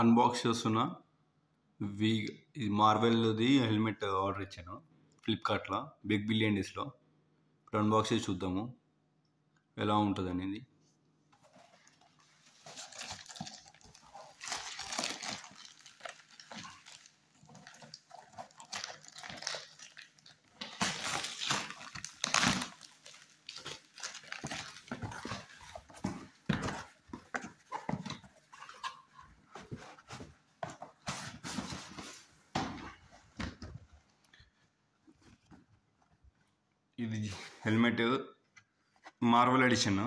Unbox చేస్తున్నా. వి ఇది మార్వెల్ది helmet order ఇచ్చాను ఫ్లిప్కార్ట్లో బిగ్ బిలియన్ డేస్లో. ఇప్పుడు అన్బాక్స్ చేసి చూద్దాము ఎలా ఉంటుంది అనేది. ఇది హెల్మెట్ మార్వెల్ ఎడిషన్,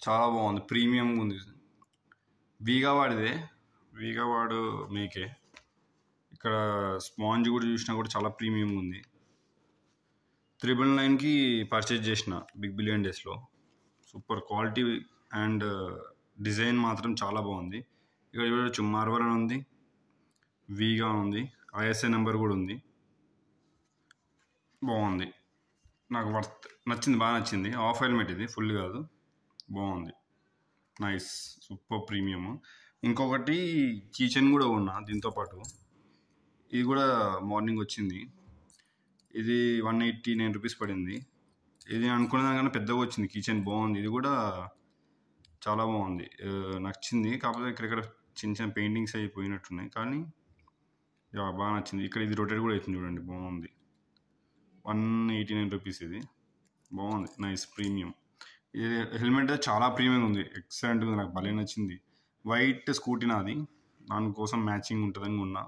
చాలా బాగుంది, ప్రీమియంగా ఉంది. వీగావాడు మేకే. ఇక్కడ స్పాంజ్ కూడా చూసినా కూడా చాలా ప్రీమియంగా ఉంది. 999కి పర్చేజ్ చేసిన బిగ్ బిలియన్ డేస్లో. సూపర్ క్వాలిటీ అండ్ డిజైన్ మాత్రం చాలా బాగుంది. ఇక్కడ చూడొచ్చు మార్వెల్ అని ఉంది, వీగా ఉంది, ఐఎస్ఐ నెంబర్ కూడా ఉంది. బాగుంది, నాకు నచ్చింది, బాగా నచ్చింది. ఆఫ్ హెల్మెట్ ఇది, ఫుల్ కాదు, బాగుంది, నైస్, సూపర్ ప్రీమియం. ఇంకొకటి కీచెన్ కూడా ఉన్నా దీంతో పాటు. ఇది కూడా మార్నింగ్ వచ్చింది. ఇది 189 రూపీస్ పడింది. ఇది అనుకున్న దానికన్నా పెద్దగా వచ్చింది కీచెన్, బాగుంది. ఇది కూడా చాలా బాగుంది, నచ్చింది. కాకపోతే ఇక్కడెక్కడ చిన్న చిన్న పెయింటింగ్స్ అయిపోయినట్టున్నాయి, కానీ బాగా నచ్చింది. ఇక్కడ ఇది రొటేట్ కూడా అవుతుంది చూడండి, బాగుంది. 189 రూపీస్ ఇది, బాగుంది, నైస్, ప్రీమియం. ఇది హెల్మెట్ చాలా ప్రీమియం ఉంది, ఎక్సలెంట్గా ఉంది, నాకు భలే నచ్చింది. వైట్ స్కూటీ నాది, దానికోసం మ్యాచింగ్ ఉంటుందని ఉన్నా.